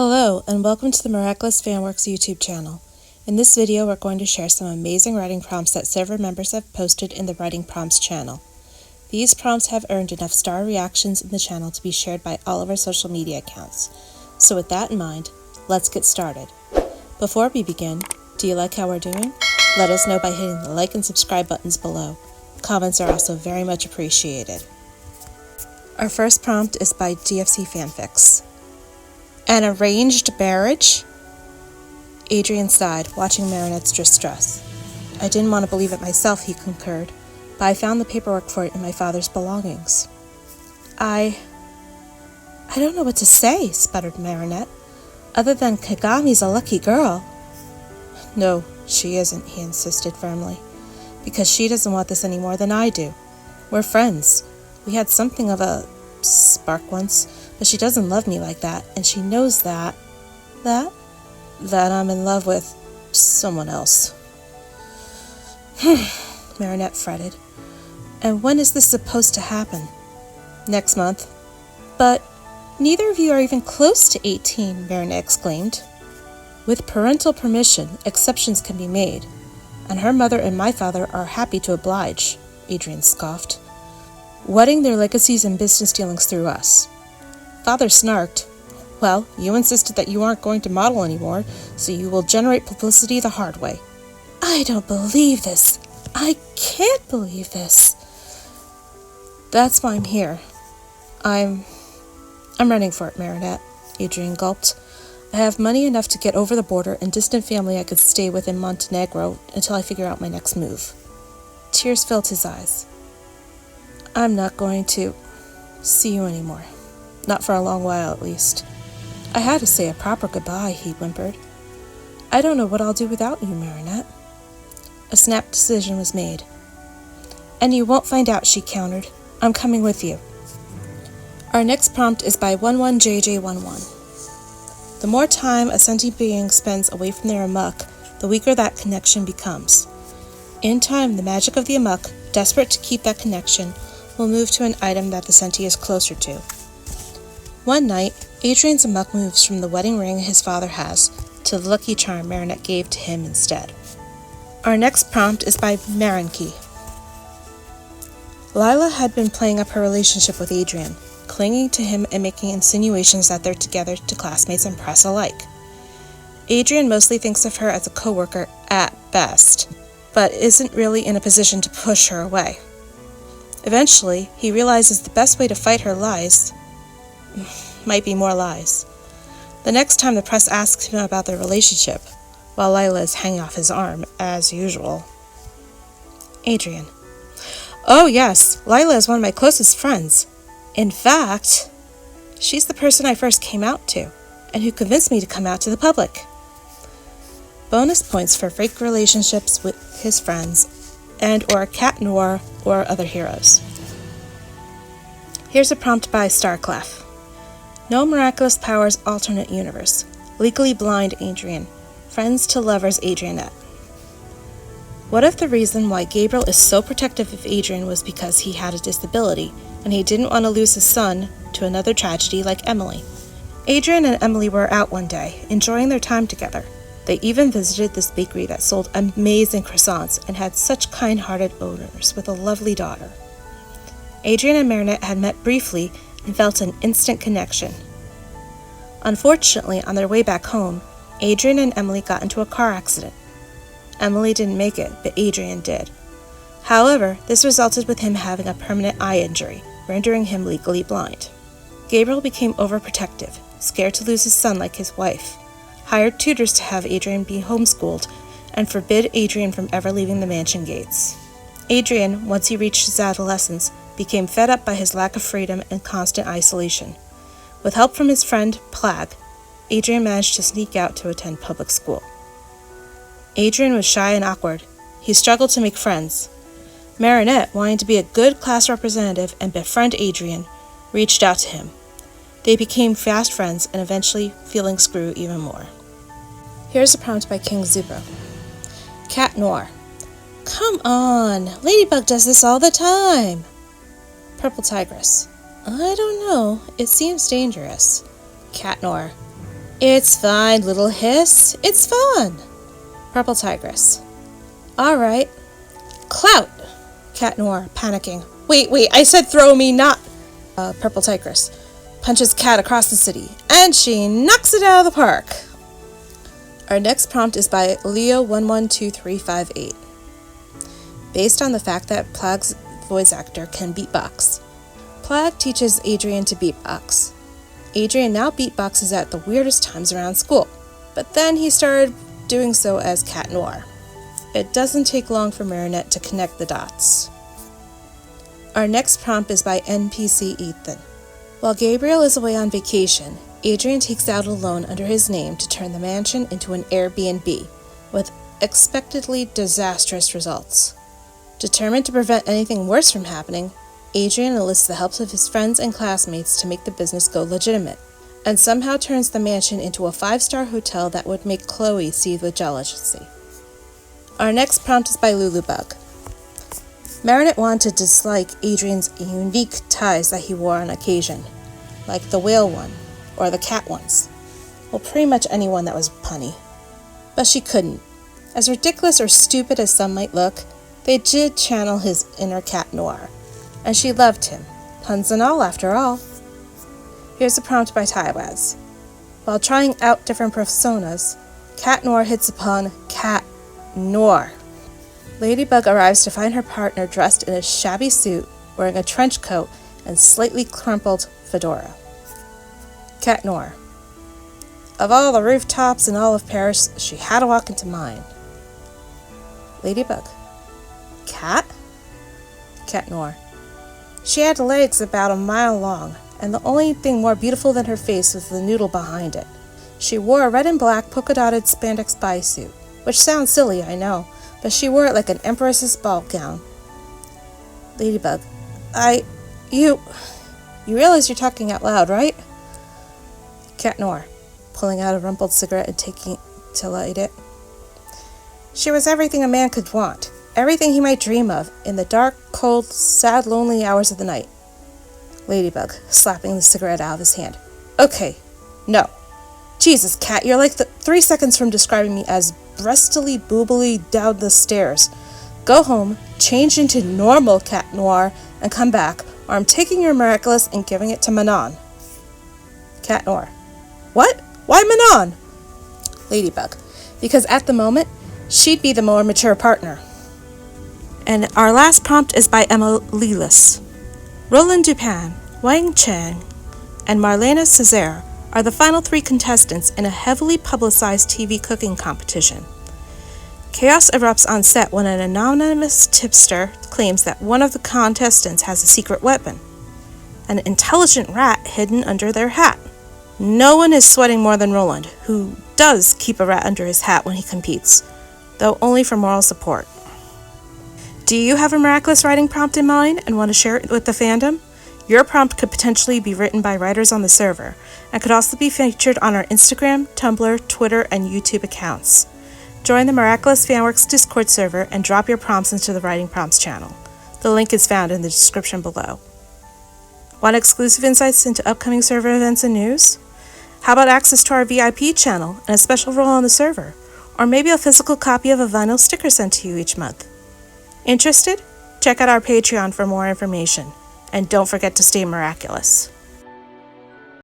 Hello, and welcome to the Miraculous Fanworks YouTube channel. In this video, we're going to share some amazing writing prompts that server members have posted in the Writing Prompts channel. These prompts have earned enough star reactions in the channel to be shared by all of our social media accounts. So with that in mind, let's get started. Before we begin, do you like how we're doing? Let us know by hitting the like and subscribe buttons below. Comments are also very much appreciated. Our first prompt is by DFC Fanfics. An arranged marriage? Adrian sighed, watching Marinette's distress. I didn't want to believe it myself, he concurred, but I found the paperwork for it in my father's belongings. I don't know what to say, sputtered Marinette, other than Kagami's a lucky girl. No, she isn't, he insisted firmly, because she doesn't want this any more than I do. We're friends. We had something of a spark once, but she doesn't love me like that, and she knows that I'm in love with someone else. Marinette fretted. And when is this supposed to happen? Next month. But neither of you are even close to 18, Marinette exclaimed. With parental permission, exceptions can be made, and her mother and my father are happy to oblige, Adrian scoffed. Wedding their legacies and business dealings through us. Father snarked. Well, you insisted that you aren't going to model anymore, so you will generate publicity the hard way. I don't believe this. I can't believe this. That's why I'm here. I'm running for it, Marinette, Adrian gulped. I have money enough to get over the border and distant family I could stay with in Montenegro until I figure out my next move. Tears filled his eyes. I'm not going to see you anymore. Not for a long while, at least. I had to say a proper goodbye, he whimpered. I don't know what I'll do without you, Marinette. A snap decision was made. And you won't find out, she countered. I'm coming with you. Our next prompt is by 11JJ11. The more time a sentient being spends away from their amok, the weaker that connection becomes. In time, the magic of the amok, desperate to keep that connection, will move to an item that the sentient is closer to. One night, Adrian's amok moves from the wedding ring his father has to the lucky charm Marinette gave to him instead. Our next prompt is by Marinki. Lila had been playing up her relationship with Adrian, clinging to him and making insinuations that they're together to classmates and press alike. Adrian mostly thinks of her as a coworker at best, but isn't really in a position to push her away. Eventually, he realizes the best way to fight her lies might be more lies. The next time the press asks him about their relationship, while Lila is hanging off his arm, as usual. Adrian. Oh yes, Lila is one of my closest friends. In fact, she's the person I first came out to, and who convinced me to come out to the public. Bonus points for fake relationships with his friends, and or Cat Noir or other heroes. Here's a prompt by Starclef. No miraculous powers alternate universe. Legally blind Adrian. Friends to lovers Adrianette. What if the reason why Gabriel is so protective of Adrian was because he had a disability, and he didn't want to lose his son to another tragedy like Emily? Adrian and Emily were out one day, enjoying their time together. They even visited this bakery that sold amazing croissants and had such kind-hearted owners with a lovely daughter. Adrian and Marinette had met briefly and felt an instant connection. Unfortunately, on their way back home, Adrian and Emily got into a car accident. Emily didn't make it, but Adrian did. However, this resulted with him having a permanent eye injury, rendering him legally blind. Gabriel became overprotective, scared to lose his son like his wife, hired tutors to have Adrian be homeschooled, and forbid Adrian from ever leaving the mansion gates. Adrian, once he reached his adolescence, became fed up by his lack of freedom and constant isolation. With help from his friend, Plag, Adrian managed to sneak out to attend public school. Adrian was shy and awkward. He struggled to make friends. Marinette, wanting to be a good class representative and befriend Adrian, reached out to him. They became fast friends, and eventually feelings grew even more. Here's a prompt by King Zubo. Cat Noir. Come on, Ladybug does this all the time. Purple Tigress. I don't know, it seems dangerous. Cat Noir. It's fine, little hiss. It's fun. Purple Tigress. All right. Clout. Cat Noir, panicking. Wait, I said throw me, not... Purple Tigress punches Cat across the city, and she knocks it out of the park. Our next prompt is by Leo112358. Based on the fact that Plag's voice actor can beatbox. Plag teaches Adrian to beatbox. Adrian now beatboxes at the weirdest times around school, but then he started doing so as Cat Noir. It doesn't take long for Marinette to connect the dots. Our next prompt is by NPC Ethan. While Gabriel is away on vacation, Adrian takes out a loan under his name to turn the mansion into an Airbnb, with expectedly disastrous results. Determined to prevent anything worse from happening, Adrian enlists the help of his friends and classmates to make the business go legitimate, and somehow turns the mansion into a 5-star hotel that would make Chloe seethe with jealousy. Our next prompt is by Ladybug. Marinette wanted to dislike Adrian's unique ties that he wore on occasion, like the whale one, or the cat ones. Well, pretty much anyone that was punny. But she couldn't. As ridiculous or stupid as some might look, they did channel his inner Cat Noir, and she loved him, puns and all after all. Here's a prompt by Tywaz. While trying out different personas, Cat Noir hits upon Cat Noir. Ladybug arrives to find her partner dressed in a shabby suit, wearing a trench coat and slightly crumpled fedora. Cat Noir. Of all the rooftops in all of Paris, she had to walk into mine. Ladybug. Cat? Cat Noir. She had legs about a mile long, and the only thing more beautiful than her face was the noodle behind it. She wore a red and black polka-dotted spandex bodysuit, which sounds silly, I know, but she wore it like an empress's ball gown. Ladybug. You realize you're talking out loud, right? Cat Noir, pulling out a rumpled cigarette and taking to light it. She was everything a man could want, everything he might dream of, in the dark, cold, sad, lonely hours of the night. Ladybug, slapping the cigarette out of his hand. Okay, no. Jesus, Cat, you're like 3 seconds from describing me as breastily boobily down the stairs. Go home, change into normal Cat Noir, and come back, or I'm taking your Miraculous and giving it to Manon. Cat Noir. What? Why Manon? Ladybug. Because at the moment, she'd be the more mature partner. And our last prompt is by Emma Lelis. Roland Dupin, Wang Cheng, and Marlena Cesare are the final 3 contestants in a heavily publicized TV cooking competition. Chaos erupts on set when an anonymous tipster claims that one of the contestants has a secret weapon, an intelligent rat hidden under their hat. No one is sweating more than Roland, who does keep a rat under his hat when he competes, though only for moral support. Do you have a miraculous writing prompt in mind and want to share it with the fandom? Your prompt could potentially be written by writers on the server, and could also be featured on our Instagram, Tumblr, Twitter, and YouTube accounts. Join the Miraculous Fanworks Discord server and drop your prompts into the Writing Prompts channel. The link is found in the description below. Want exclusive insights into upcoming server events and news? How about access to our VIP channel and a special role on the server? Or maybe a physical copy of a vinyl sticker sent to you each month? Interested? Check out our Patreon for more information. And don't forget to stay miraculous.